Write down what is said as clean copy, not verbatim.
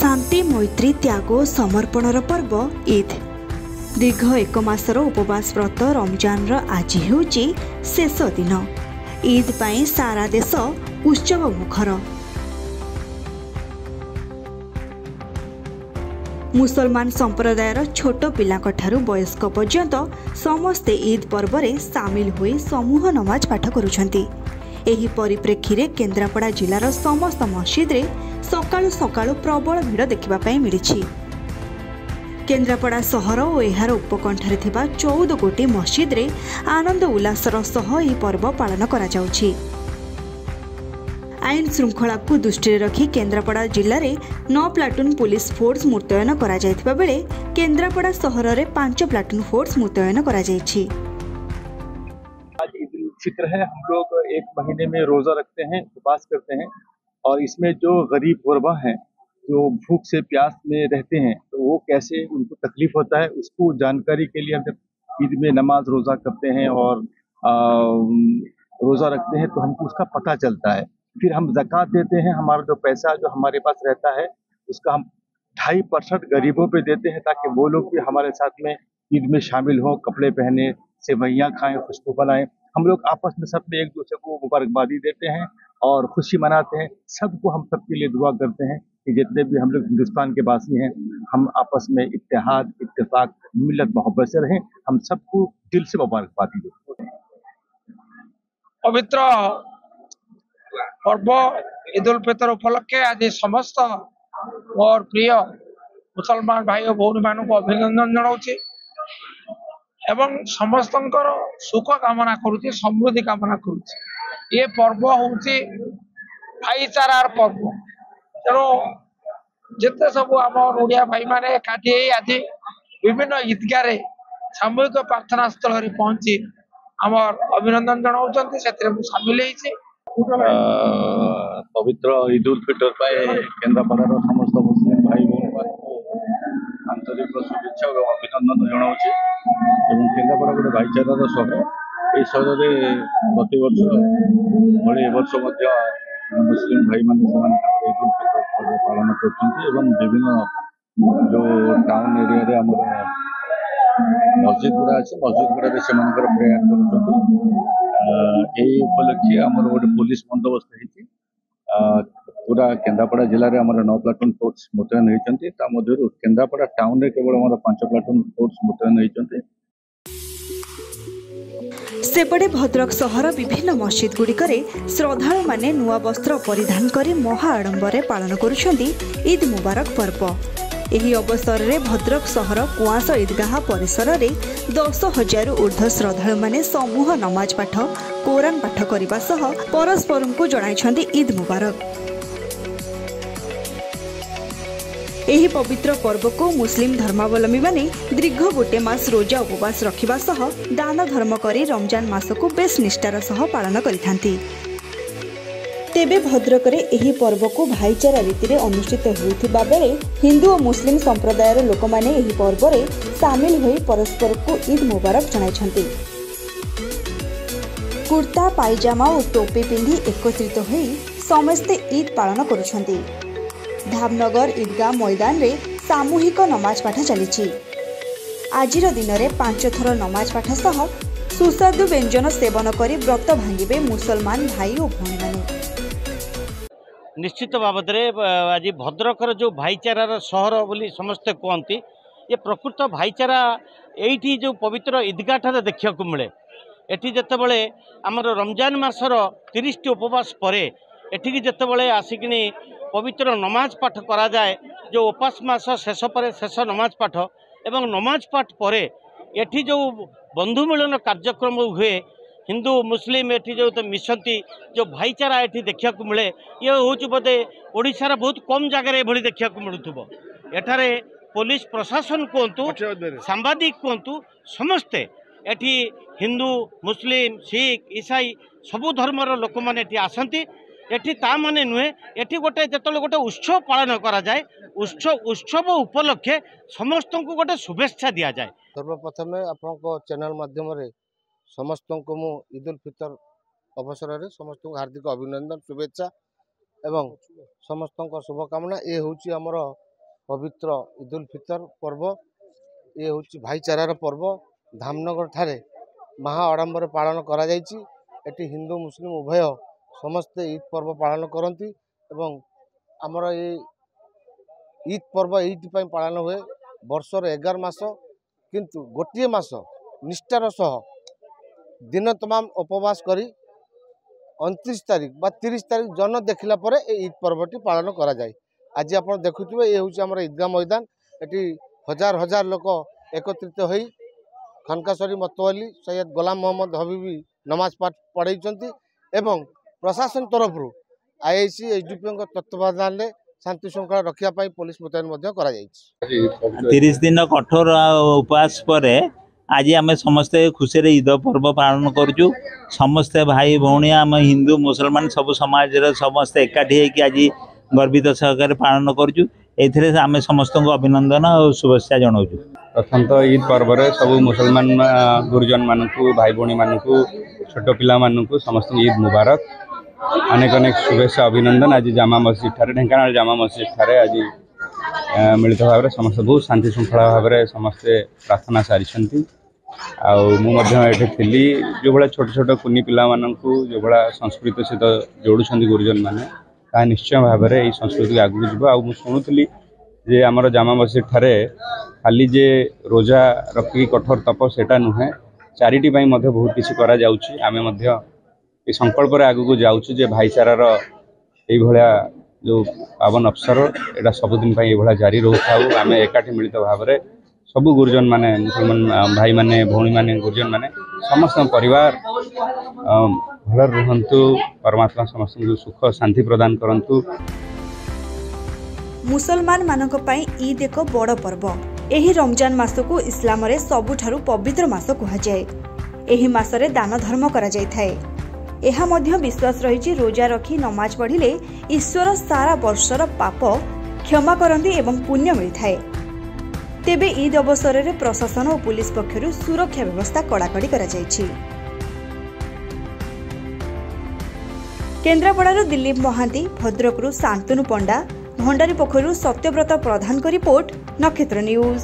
शांति मैत्री त्याग और समर्पणर पर्व ईद। दीर्घ एक मासर उपवास व्रत रमजान आज हेउची शेष दिन। ईद पाई सारा देश उत्सव मुखर। मुसलमान संप्रदायर छोट पिलांठारु वयस्क पर्यंत समस्ते ईद पर्व रे सामिल होई समूह नमाज पाठ करुछंती। एही परिप्रेक्षी रे केन्द्रापड़ा जिलार समस्त मस्जिद रे सकाळु सकाळु प्रबल भिड़ देखा मिली। केन्द्रापड़ा सहर और एहार उपकंठरे थिबा 14 गोटी मस्जिद रे आनंद उल्लासर सह एही पर्व पालन करा जाउछि। आईन श्रृंखला को दृष्टि रखी केन्द्रापड़ा जिले में 9 प्लाटून पुलिस फोर्स मुतयन करा जायथिबा बेले केन्द्रापड़ा सहर में 5 प्लाटून फोर्स मुतयन करा जायछि। आज ईद उल फित्र है। हम लोग एक महीने में रोजा रखते हैं, उपवास करते हैं और इसमें जो गरीब गुरबा हैं, जो भूख से प्यास में रहते हैं, तो वो कैसे उनको तकलीफ होता है उसको जानकारी के लिए हम जब ईद में नमाज रोजा करते हैं और रोजा रखते हैं तो हमको उसका पता चलता है। फिर हम ज़कात देते हैं। हमारा जो पैसा जो हमारे पास रहता है उसका हम 2.5% गरीबों पे देते हैं ताकि वो लोग भी हमारे साथ में ईद में शामिल हों, कपड़े पहने, सेवैयाँ खाएं, खुशबू बनाएं। हम लोग आपस में सब में एक दूसरे को मुबारकबादी देते हैं और खुशी मनाते हैं। सबको हम सबके लिए दुआ करते हैं कि जितने भी हम लोग हिंदुस्तान के वासी हैं, हम आपस में इत्तेहाद, इत्तेफाक, मिल्लत मोहब्बत से रहें। हम सबको दिल से मुबारकबादी देते हैं। पवित्र पर्व ईद उल फितर उपलक्षे आज समस्त मोर प्रिय मुसलमान भाई और भौणी मान अभिनंदन जनाऊँ एवं समस्त सुख कामना करुच्ची, समृद्धि कामना करुच्ची। ये पर्व हूँ भाईचारार पर्व। तेणु जिते सब आम ओडिया भाई माने एकाठी आज विभिन्न ईदगाह सामूहिक प्रार्थना स्थल पहुंची आमर अभिनंदन जनाऊँ से सामिल होती। पवित्र ईद उल फितर केन्द्रापड़ा समस्त मुस्लिम भाई भौणी आंतरिक शुभेच्छा और अभिनंदन जनाऊँ। केन्द्रापड़ा गोटे भाईचारार सहर। ये सहर में प्रतिवर्ष भली वर्ष मुस्लिम भाई ईद उल फितर पर्व पालन कर विभिन्न जो टाउन एरिया आम मस्जिद गुड़ा अच्छे मस्जिद गुड़ा से प्रेयर कर उपलक्षे आम गोटे पुलिस बंदोबस्त होती पूरा केन्द्रापड़ा जिले में 9 प्लाटून फोर्स मुतयन होती। केन्द्रापड़ा टाउन केवल 5 प्लाटून फोर्स मुतयन होती। सेपटे भद्रक सहर विभिन्न मस्जिद गुड़िकरे श्रद्धालु माने नुआ वस्त्र परिधान करी महा आडंबरे पालन करुछंती ईद मुबारक पर्व। एही अवसर में भद्रक सहर कुआस ईदगाह परिसर में 10,000 ऊर्ध्व श्रद्धालु माने समूह नमाज पाठ, कोरान पाठ करने सह परस्पर को जणाइछंती ईद मुबारक। एही पवित्र पर्व को मुस्लिम धर्मावलंबी माने दीर्घ गोटे मास रोजा उपवास रखिबा सह दान धर्म करी रमजान मास को बेस निष्ठार सह पालन करिथांती। तेबे भद्रक रे एही पर्व को भाईचारा रीति अनुष्ठित होइथिबा बेले हिंदू और मुस्लिम संप्रदायर लोक माने एही पर्व रे सामिल होई परस्पर को ईद मुबारक जणाइछंती। कुर्ता पायजामा और टोपी पिंधि एकत्रित होई समस्ते ईद पालन करुछंती। धामनगर ईदगाह मैदान रे सामूहिक नमाज पाठ चली। आजिर दिन में 5 थर नमाज पाठ सह सुस्वादु व्यंजन सेवन करी व्रत भांगिबे मुसलमान भाई और भौणी माने। निश्चित बाबद आज भद्रकर जो भाईचारार सहर बोली समस्ते कहती, ये प्रकृत भाईचारा यही जो पवित्र ईदगाह ठारे देखा मिले। एटी जितेबले आमर रमजान मासर 30 उपवास पर एठिकी जितेबले आसिकिनी पवित्र नमाज पाठ करा जाए, जो उपास मास शेष पर शेष नमाज पाठ एवं नमाज पाठ पर एठी जो बंधु मिलन कार्यक्रम हुए, हिंदू मुस्लिम एठी जो मिशंती, जो भाईचारा एठी देखा मिले, ये हूँ बोधे ओडिशार बहुत कम जगह ये देखा मिलूब। एठारे पुलिस प्रशासन कहतु, सांबादिक कहतु, समस्ते एठी हिंदू मुस्लिम सिख ईसाई सबु धर्मर लोक मैंने आसती। एठी ता माने नुहे, एठी गोटे जेतले गोटे उत्सव पालन करा जाए, उत्सव उपलक्षे समस्त को गोटे शुभेच्छा दिया जाए। सर्वप्रथम आपको चैनल माध्यम समस्त को मु ईद उल फितर अवसर में समस्त हार्दिक अभिनंदन शुभेच्छा एवं समस्त शुभकामना। ये हूँ आमर पवित्र ईद उल फितर पर्व ये हूँ भाईचारार पर्व धामनगर ठारे महा आडंबर पालन करा जायछि। एटी हिंदू मुस्लिम उभय समस्ते ईद पर्व पालन करती एवं आमर ये ईद पर्व ये पालन हुए वर्षर 11 मास किंतु गोटे मास निष्ठार सह दिन तमाम उपवास करी 29 तारीख बा 30 तारीख जन देखला पर ईद पर्वटी पालन करा जाए। आज आप देखुए ये हूँ आम ईदगाह मैदान एटी हजार हजार लोक एकत्रित हो खनकाशरी मतवाली सैयद गुलाम मोहम्मद हबीबी नमाज पाठ पढ़ाई एवं प्रशासन तरफ आईआईसी एसडीपी तत्वावधान में शांति श्रृंखला रखापी पुलिस मुतयन करा 30 दिन कठोर उपवास पर आज आम समस्ते खुशी ईद पर्व पालन करुचु। समस्ते भाई भौणी आम हिंदू मुसलमान सब समाज समस्ते एकाठी होकर आज गर्वित सहकार पालन करुचु। एथिरे आम समस्त अभिनंदन और शुभेच्छा जनाऊँ। प्रथम तो ईद पर्व सब मुसलमान गुरुजन मानक भाई भौणी मानक छोट पिला मानक समस्त ईद मुबारक अनेक अनेक शुभेच्छा अभिनंदन। आज जामा मस्जिद ठारे ढेंकानाल जामा मस्जिद ठारे आज मिलित भाव समस्त बहुत शांति श्रृंखला भाव समस्ते प्रार्थना सारी आठी थी जो भाया छोट छोट कुनी पिला जो भाया संस्कृत सहित जोड़ुं गुरुजन मैंने ता निश्चय भाव में संस्कृति आगू जीव। आ शुणुली जे आमर जामा मस्जिद ठारे खाली जे रोजा रखी कठोर तप सेटा नुहे चारिटी बहुत किसी करा जाउछि। आमे मध्य ए संकल्प आगू जाउछु जे भाईचारार ये जो पावन अवसर एटा सबुदिन ये जारी रोथाऊ। आम एकाठी मिलित भाव में सबू गुरुजन माने मुसलमान भाई माने भौणी माने गुरुजन माने समस्त परिवार भल रुहंतु परमात्मा समस्त सुख शांति प्रदान करंतु। मुसलमान मानक पई ईद एक बड़ पर्व। एही रमजान मास को इस्लाम रे सबुठारु पवित्र मास कहा जाए। एही मासरे दान धर्म करा जाय थाए। एहा मध्य विश्वास रही रोजा रखी नमाज पढ़िले ईश्वर सारा वर्षर पाप क्षमा करती एवं पुण्य मिलता है। तेबे ईद अवसर में प्रशासन और पुलिस पक्षरु सुरक्षा व्यवस्था कड़ाकड़ी करा जायछि। केन्द्रापड़ारू दिलीप महांती, भद्रकरू शांतनु पंडा, भंडारी पोखरू सत्यव्रत प्रधान को रिपोर्ट, नक्षत्र न्यूज।